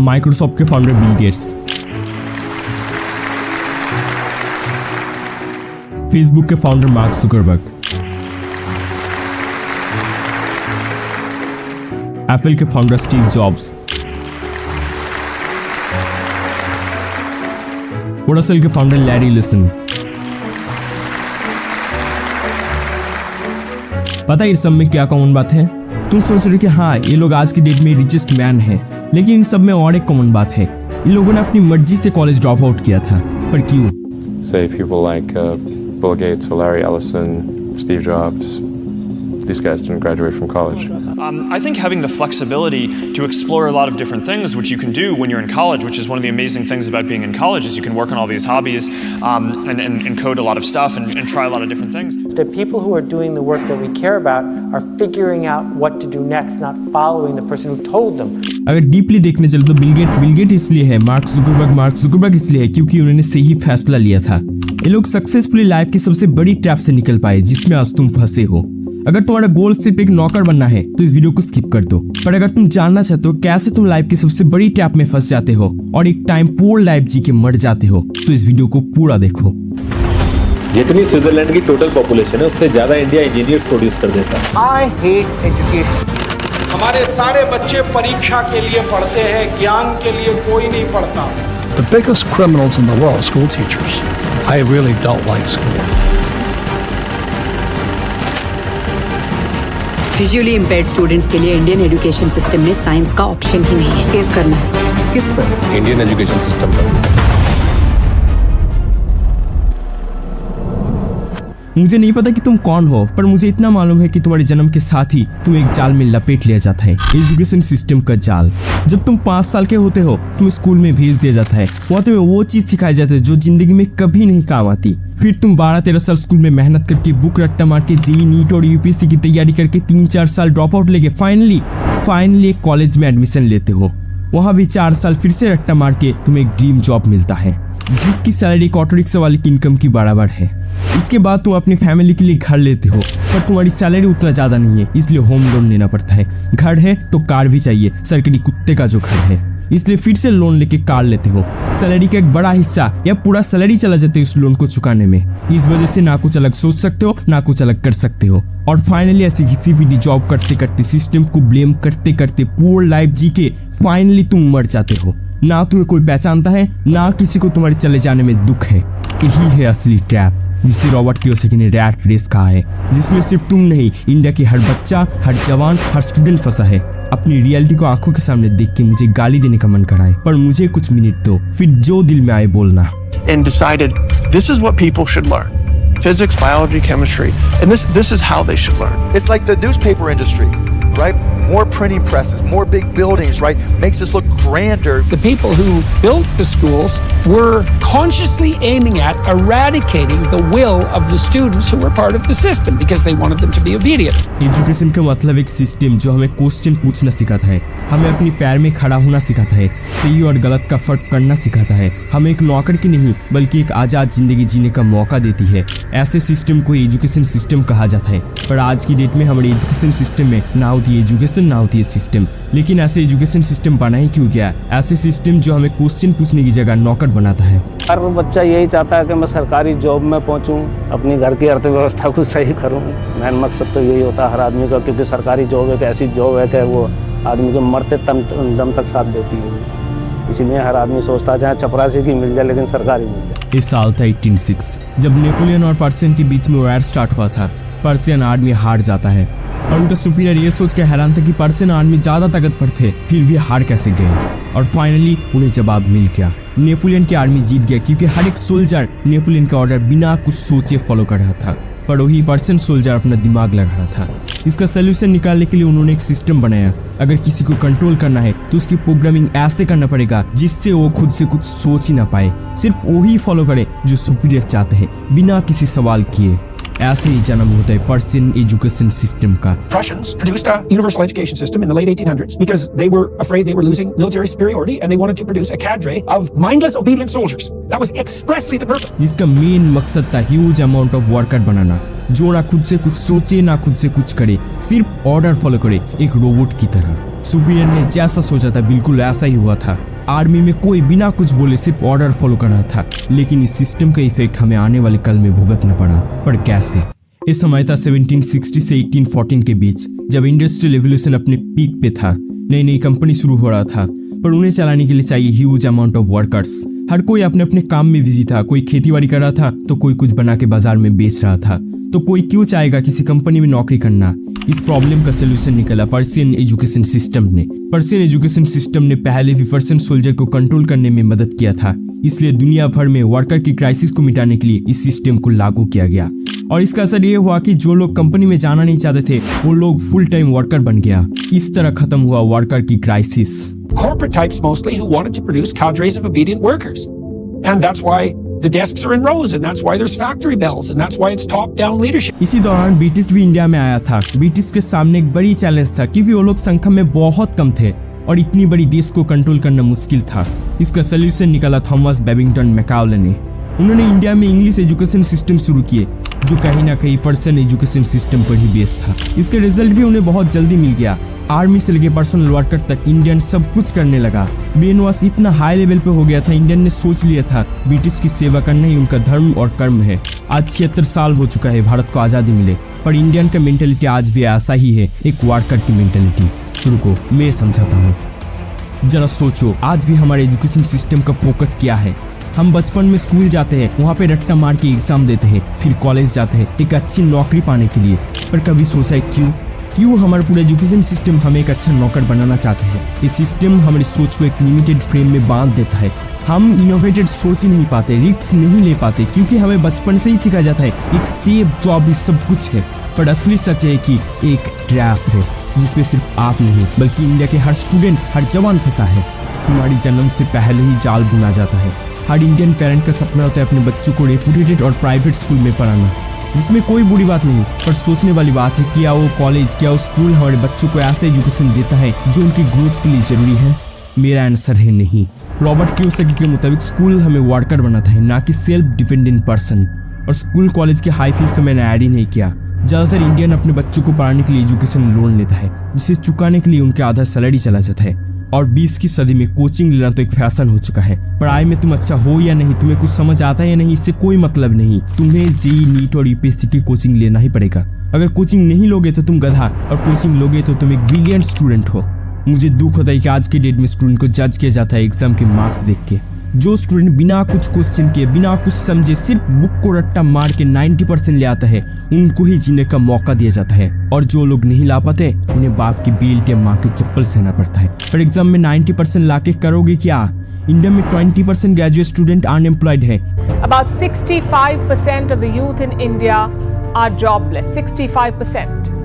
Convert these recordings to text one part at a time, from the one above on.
Microsoft के founder Bill Gates, Facebook के founder mark Zuckerberg, Apple के फाउंडर स्टीव जॉब्स, वोडासेल के फाउंडर लैरी एलिसन। पता है इस सब में क्या कॉमन बात है? तुम सोच रहे हो कि हाँ ये लोग आज की डेट में रिचेस्ट मैन हैं, लेकिन इन सब में और एक कॉमन बात है, इन लोगों ने अपनी मर्जी से कॉलेज ड्रॉप आउट किया था। पर क्यों? Say people like Bill Gates or Larry Ellison, Steve Jobs, these guys didn't graduate from college. I think having the flexibility to explore a lot of different things, which you can do when you're in college, which is one of the amazing things about being in college, is you can work on all these hobbies and code a lot of stuff and try a lot of different things. The people who are doing the work that we care about are figuring out what to do next, not following the person who told them. अगर deeply देखने चले तो bill gate इसलिए है, mark Zuckerberg इसलिए है क्योंकि उन्होंने सही फैसला लिया था। ये लोग सक्सेसफुली लाइफ की सबसे बड़ी ट्रैप से निकल पाए जिसमें आज तुम फंसे हो। अगर तुम्हारा गोल सिर्फ एक नौकर बनना है तो इस वीडियो को स्किप कर दो, पर अगर तुम जानना चाहते हो कैसे तुम लाइफ की सबसे बड़ी ट्रैप में फंस जाते हो और एक टाइम पूर्ण लाइफ जी के मर जाते हो तो इस वीडियो को पूरा देखो। जितनी स्विट्जरलैंड की टोटल पॉपुलेशन है उससे ज्यादा इंडिया इंजीनियर्स प्रोड्यूस कर देता है। I hate education. हमारे सारे बच्चे परीक्षा के लिए पढ़ते हैं, ज्ञान के लिए कोई नहीं पढ़ता। The biggest criminals in the world, school teachers. I really don't like school. Visually impaired students के लिए इंडियन एजुकेशन सिस्टम में साइंस का ऑप्शन ही नहीं है। फेस करना है। किस पर? इंडियन एजुकेशन सिस्टम पर। मुझे नहीं पता कि तुम कौन हो, पर मुझे इतना मालूम है कि तुम्हारे जन्म के साथ ही तुम्हें एक जाल में लपेट लिया जाता है, एजुकेशन सिस्टम का जाल। जब तुम 5 साल के होते हो तुम्हें स्कूल में भेज दिया जाता है, वहाँ तुम्हें वो चीज सिखाई जाती है जो जिंदगी में कभी नहीं काम आती। फिर तुम 12-13 साल स्कूल में मेहनत करके बुक रट्टा मार के जेईई नीट और यूपीएससी की तैयारी करके 3-4 साल ड्रॉप आउट लेके फाइनली एक कॉलेज में एडमिशन लेते हो। वहाँ भी 4 साल फिर से रट्टा मार के तुम्हें एक ड्रीम जॉब मिलता है जिसकी सैलरी एक ऑटो रिक्शा वाले की इनकम की बराबर है। इसके बाद तुम अपनी फैमिली के लिए घर लेते हो, पर तुम्हारी सैलरी उतना ज्यादा नहीं है इसलिए होम लोन लेना पड़ता है। घर है तो कार भी चाहिए, सरकारी कुत्ते का जो घर है, इसलिए फिर से लोन लेके कार लेते हो। सैलरी का एक बड़ा हिस्सा या पूरा सैलरी चला जाता है उस लोन को चुकाने में। इस वजह से ना कुछ अलग सोच सकते हो ना कुछ अलग कर सकते हो, और फाइनली ऐसी घिसी पीटी जॉब करते करते सिस्टम को ब्लेम करते करते पूर्ण लाइफ जी के फाइनली तुम मर जाते हो। ना तुम्हें कोई पहचानता है ना किसी को तुम्हारे चले जाने में दुख है। यही है असली ट्रैप जिसे रॉबर्ट कियोसाकी ने रैट रेस कहा है, जिसमें सिर्फ तुम नहीं इंडिया की हर बच्चा, हर जवान, हर स्टूडेंट फंसा है। अपनी रियलिटी को आंखों के सामने देख के मुझे गाली देने का मन कराए, पर मुझे कुछ मिनट दो, फिर जो दिल में आए बोलना। And decided this is what people should learn: physics, biology, chemistry, and this is how they should learn. It's like the newspaper industry, right? More printing presses, more big buildings, right? Makes us look grander. The people who built the schools were consciously aiming at eradicating the will of the students who were part of the system because they wanted them to be obedient. Education का मतलब एक system जो हमें question पूछना सिखाता है, हमें अपनी पैर में खड़ा होना सिखाता है, सही और गलत का फर्क करना सिखाता है, हमें एक नौकर की नहीं बल्कि एक आजाद जिंदगी जीने का मौका देती है। ऐसे सिस्टम को एजुकेशन सिस्टम कहा जाता है। पर आज की डेट में हमारे एजुकेशन सिस्टम में ना होती है एजुकेशन ना होती है सिस्टम। लेकिन ऐसे एजुकेशन सिस्टम बना ही क्यों गया? ऐसे सिस्टम जो हमें क्वेश्चन पूछने की जगह नौकर बनाता है। हर बच्चा यही चाहता है कि मैं सरकारी जॉब में पहुंचूं, अपनी घर की अर्थव्यवस्था को सही करूं। मेन मकसद तो यही होता है हर आदमी का, क्योंकि सरकारी जॉब एक ऐसी जॉब है कि वो आदमी को मरते दम तक साथ देती है। इसीलिए हर आदमी सोचता है चाहे चपरासी की मिल जाए लेकिन सरकारी मिल जाए। इस साल था 1806 जब नेपोलियन और पर्शियन के बीच में वॉर स्टार्ट हुआ था। पर्शियन आर्मी हार जाता है और उनका सुपीरियर ये सोच के हैरान था कि पर्शियन आर्मी ज्यादा ताकतवर थे, फिर भी हार कैसे गए। और फाइनली उन्हें जवाब मिल गया, नेपोलियन की आर्मी जीत गया क्योंकि हर एक सोल्जर नेपोलियन का ऑर्डर बिना कुछ सोचे फॉलो कर रहा था। पर वही पर्शियन सोल्जर अपना दिमाग लगा रहा था। इसका सोल्यूशन निकालने के लिए उन्होंने एक सिस्टम बनाया। अगर किसी को कंट्रोल करना है तो उसकी प्रोग्रामिंग ऐसे करना पड़ेगा जिससे वो खुद से कुछ सोच ही ना पाए, सिर्फ वही फॉलो करे जो सुपीरियर चाहते हैं बिना किसी सवाल किए। ऐसे ही जन्म होता है पर्शियन एजुकेशन सिस्टम का। Prussians produced a universal education system in the late 1800s because they were afraid they were losing military superiority and they wanted to produce a cadre of mindless, obedient soldiers. That was expressly the purpose. जिसका main मकसद था huge amount of worker बनाना, जो ना खुद से कुछ सोचे ना खुद से कुछ करे, सिर्फ ऑर्डर फॉलो करे एक रोबोट की तरह। सुपीरियर ने जैसा सोचा था बिल्कुल ऐसा ही हुआ था। आर्मी में कोई बिना कुछ बोले सिर्फ ऑर्डर फॉलो कर रहा था, लेकिन इस सिस्टम का इफेक्ट हमें आने वाले कल में भुगतना पड़ा। पर कैसे? ये समय था 1760 से 1814 के बीच, जब इंडस्ट्रियल एवोल्यूशन अपने पीक पे था। नई नई कंपनी शुरू हो रहा था, पर उन्हें चलाने के लिए चाहिए ह्यूज अमाउंट ऑफ वर्कर्स। हर कोई अपने अपने काम में बिजी था। कोई खेतीबाड़ी कर रहा था तो कोई कुछ बना के बाजार में बेच रहा था, तो कोई क्यों चाहेगा किसी कंपनी में नौकरी करना। इस प्रॉब्लम का सोल्यूशन निकला पर्शियन एजुकेशन सिस्टम ने। पर्शियन एजुकेशन सिस्टम ने पहले भी पर्शियन सोल्जर को कंट्रोल करने में मदद किया था, इसलिए दुनिया भर में वर्कर की क्राइसिस को मिटाने के लिए इस सिस्टम को लागू किया गया। और इसका असर ये हुआ कि जो लोग कंपनी में जाना नहीं चाहते थे वो लोग फुल टाइम वर्कर बन गया। इस तरह खत्म हुआ वर्कर की crisis. Corporate types mostly who wanted to produce cadres of obedient workers. And that's why the desks are in rows, and that's why there's factory bells, and that's why it's top-down leadership. इसी दौरान British भी India में आया था। British के सामने एक बड़ी चैलेंज था, क्योंकि वो लोग संख्या में बहुत कम थे और इतनी बड़ी देश को कंट्रोल करना मुश्किल था। इसका सोल्यूशन निकाला थॉमस बेबिंगटन मैकाउले ने। उन्होंने इंडिया में इंग्लिश एजुकेशन सिस्टम शुरू किए, जो कहीं ना कहीं पर्शियन एजुकेशन सिस्टम पर ही बेस्ड था। इसके रिजल्ट भी उन्हें बहुत जल्दी मिल गया। आर्मी से लेके पर्सनल वर्कर तक इंडियन सब कुछ करने लगा। ब्रेन वॉश इतना हाई लेवल पे हो गया था, इंडियन ने सोच लिया था ब्रिटिश की सेवा करना ही उनका धर्म और कर्म है। आज 76 साल हो चुका है भारत को आज़ादी मिले, पर इंडियन का मेंटेलिटी आज भी ऐसा ही है, एक वर्कर की मेंटेलिटी। रुको मैं समझाता हूँ। जरा सोचो, आज भी हमारे एजुकेशन सिस्टम का फोकस क्या है? हम बचपन में स्कूल जाते हैं, वहाँ पे रट्टा मार के एग्जाम देते हैं, फिर कॉलेज जाते हैं एक अच्छी नौकरी पाने के लिए। पर कभी सोचा है क्यों हमारा पूरा एजुकेशन सिस्टम हमें एक अच्छा नौकर बनाना चाहते हैं? ये सिस्टम हमारी सोच को एक लिमिटेड फ्रेम में बांध देता है। हम इनोवेटेड सोच ही नहीं पाते, रिस्क नहीं ले पाते, क्योंकि हमें बचपन से ही सिखाया जाता है एक सेफ जॉब ही सब कुछ है। पर असली सच है कि एक ट्रैप है, जिसमें सिर्फ आप नहीं बल्कि इंडिया के हर स्टूडेंट, हर जवान फंसा है। तुम्हारी जन्म से पहले ही जाल बुना जाता है। हर इंडियन पेरेंट का सपना होता है अपने बच्चों को रेपुटेटेड और प्राइवेट स्कूल में पढ़ाना, जिसमें कोई बुरी बात नहीं। पर सोचने वाली बात है, क्या वो कॉलेज, क्या वो स्कूल हमारे बच्चों को ऐसा एजुकेशन देता है जो उनकी ग्रोथ के लिए जरूरी है? मेरा आंसर है नहीं। रॉबर्ट कियोसाकी के मुताबिक स्कूल हमें वर्कर बनाता है, ना कि सेल्फ डिपेंडेंट पर्सन। और स्कूल कॉलेज की हाई फीस तो मैंने ऐड ही नहीं किया। ज़्यादातर इंडियन अपने बच्चों को पढ़ाने के लिए एजुकेशन लोन लेता है, जिसे चुकाने के लिए उनके आधा सैलरी चला जाता है। और 20 की सदी में कोचिंग लेना तो एक फैशन हो चुका है। पढ़ाई में तुम अच्छा हो या नहीं, तुम्हें कुछ समझ आता है या नहीं, इससे कोई मतलब नहीं। तुम्हें जेईई, नीट और यूपीएससी की कोचिंग लेना ही पड़ेगा। अगर कोचिंग नहीं लोगे तो तुम गधा, और कोचिंग लोगे तो तुम एक ब्रिलियंट स्टूडेंट हो। मुझे दुख होता है कि आज के डेट में स्टूडेंट को जज किया जाता है एग्जाम के मार्क्स देख के। जो स्टूडेंट बिना कुछ क्वेश्चन किए, बिना कुछ समझे, सिर्फ बुक को रट्टा मार के 90% ले आता है, उनको ही जीने का मौका दिया जाता है। और जो लोग नहीं ला पाते, उन्हें बाप की बेल्ट या माँ की चप्पल सहना पड़ता है। पर एग्जाम में 90% लाके करोगे क्या? इंडिया में 20% ग्रेजुएट स्टूडेंट अनएम्प्लॉयड है। About 65% of the youth in India are jobless. 65%.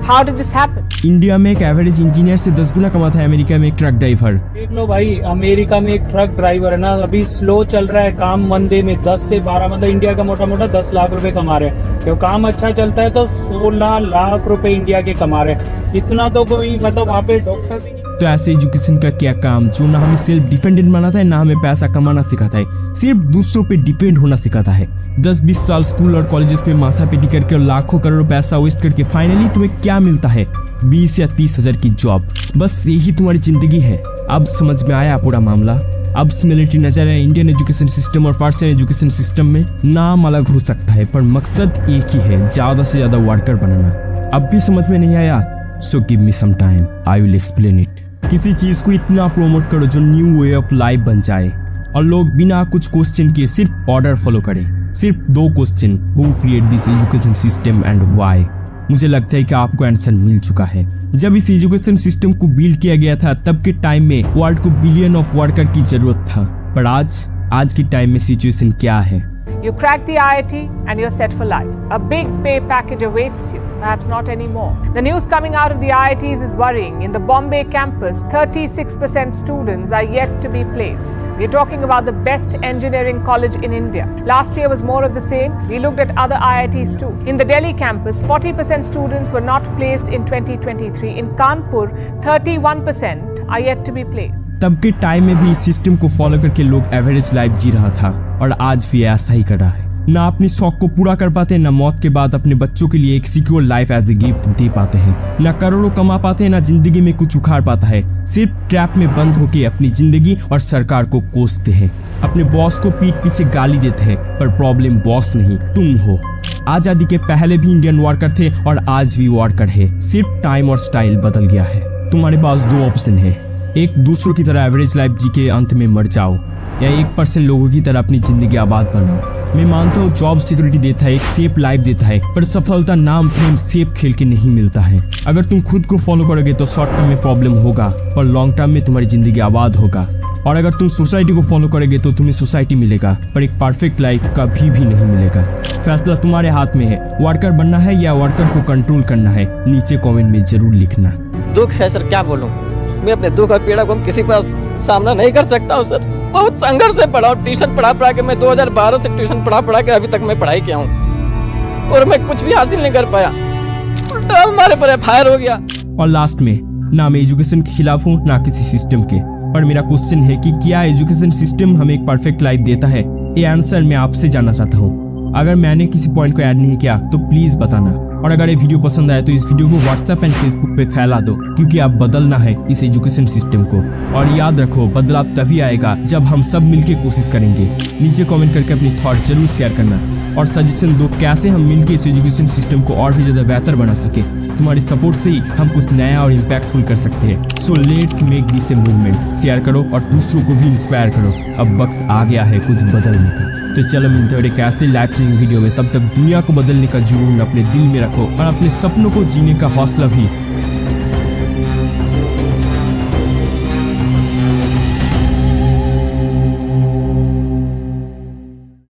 How did this happen? India में एक एवरेज इंजीनियर से 10 गुना कमाता है अमेरिका में एक ट्रक ड्राइवर। देख लो भाई, अमेरिका में एक ट्रक ड्राइवर है ना, अभी स्लो चल रहा है काम, मंदे में 10 से 12, मतलब इंडिया का मोटा मोटा 10 लाख रुपए कमा रहे हैं। क्यों काम अच्छा चलता है तो 16 लाख रुपए इंडिया के कमा रहे हैं। इतना तो कोई मतलब वहाँ पे डॉक्टर भी नहीं। तो ऐसे एजुकेशन का क्या काम, जो ना हमें सेल्फ डिपेंडेंट बनाता है, ना हमें पैसा कमाना सिखाता है, सिर्फ दूसरों पे डिपेंड होना सिखाता है। 10-20 साल स्कूल और कॉलेजेस में माथा पेटी करके और लाखों करोड़ों पैसा वेस्ट करके फाइनली तुम्हें क्या मिलता है? 20 या 30 हजार की जॉब। बस यही तुम्हारी जिंदगी है। अब समझ में आया पूरा मामला? अब सिमिलरिटी नजर है इंडियन एजुकेशन सिस्टम और पर्शियन एजुकेशन सिस्टम में। नाम अलग हो सकता है पर मकसद एक ही है, ज्यादा से ज्यादा वर्कर बनाना। अब भी समझ में नहीं आया? So give me some time, I will explain it. किसी चीज को इतना प्रमोट करो जो न्यू वे ऑफ लाइफ बन जाए, और लोग बिना कुछ क्वेश्चन किए सिर्फ ऑर्डर फॉलो करें। सिर्फ 2 question, who create this education system and why? मुझे लगता है कि आपको आंसर मिल चुका है। जब इस एजुकेशन सिस्टम को बिल्ड किया गया था, तब के टाइम में वर्ल्ड को बिलियन ऑफ वर्कर की जरूरत था। पर आज के टाइम में सिचुएशन क्या है? You crack the IIT and you're set for life. A big pay package awaits you. Perhaps not anymore. The news coming out of the IITs is worrying. In the Bombay campus, 36% students are yet to be placed. We're talking about the best engineering college in India. Last year was more of the same. We looked at other IITs too. In the Delhi campus, 40% students were not placed in 2023. In Kanpur, 31% are yet to be placed. तब के time में भी इस system को follow करके लोग average life जी रहा था, और आज भी ऐसा ही कर रहा है। ना अपनी शौक को पूरा कर पाते हैं, ना मौत के बाद अपने बच्चों के लिए एक secure life as a gift दे पाते हैं, ना करोड़ों कमा पाते हैं, ना जिंदगी में कुछ उखाड़ पाता है। सिर्फ ट्रैप में बंद होके अपनी जिंदगी और सरकार को कोसते हैं, अपने बॉस को पीठ पीछे गाली देते हैं। पर प्रॉब्लम बॉस नहीं, तुम हो। आजादी के पहले भी इंडियन वर्कर थे और आज भी वर्कर है, सिर्फ टाइम और स्टाइल बदल गया है। तुम्हारे पास दो ऑप्शन है, एक दूसरों की तरह एवरेज लाइफ जी के अंत में मर जाओ, या 1% लोगों की तरह अपनी जिंदगी आबाद बनाओ। मैं मानता हूँ जॉब सिक्योरिटी देता है, एक सेफ लाइफ देता है, पर सफलता नाम फेम सेफ खेल के नहीं मिलता है। अगर तुम खुद को फॉलो करोगे तो शॉर्ट टर्म में प्रॉब्लम होगा, पर लॉन्ग टर्म में तुम्हारी जिंदगी आबाद होगा। और अगर तुम सोसाइटी को फॉलो करोगे तो तुम्हें सोसाइटी मिलेगा, पर एक परफेक्ट लाइफ कभी भी नहीं मिलेगा। फैसला तुम्हारे हाथ में है, वर्कर बनना है या वर्कर को कंट्रोल करना है। नीचे कमेंट में जरूर लिखना। दुख है सर, क्या बोलूं, मैं अपने दुख और पीड़ा को हम किसी पास सामना नहीं कर सकता हूँ सर। बहुत संघर्ष से पढ़ा, ट्यूशन पढ़ा के मैं 2012 से ट्यूशन पढ़ा के अभी तक मैं पढ़ाई किया हूँ और मैं कुछ भी हासिल नहीं कर पाया, उल्टा हमारे पर FIR हो गया। और लास्ट में, ना मैं एजुकेशन के खिलाफ हूँ ना किसी सिस्टम के, पर मेरा क्वेश्चन है कि क्या एजुकेशन सिस्टम हमें एक परफेक्ट लाइफ देता है? ये आंसर मैं आपसे जानना चाहता हूँ। अगर मैंने किसी पॉइंट को ऐड नहीं किया तो प्लीज बताना। और अगर ये वीडियो पसंद आए तो इस वीडियो को व्हाट्सएप एंड फेसबुक पे फैला दो, क्योंकि अब बदलना है इस एजुकेशन सिस्टम को। और याद रखो, बदलाव तभी आएगा जब हम सब मिलके कोशिश करेंगे। नीचे कमेंट करके अपनी थॉट जरूर शेयर करना और सजेशन दो कैसे हम मिलके इस एजुकेशन सिस्टम को और भी ज्यादा बेहतर बना सके। तुम्हारी सपोर्ट से ही हम कुछ नया और इम्पैक्टफुल कर सकते हैं। So let's make this a movement. Share करो और दूसरों को भी इंस्पायर करो। अब वक्त आ गया है कुछ बदलने का। तो चलो मिलते हैं एक ऐसे लाइफ चेंजिंग वीडियो में। तब तक दुनिया को बदलने का जुनून अपने दिल में रखो और अपने सपनों को जीने का हौसला भी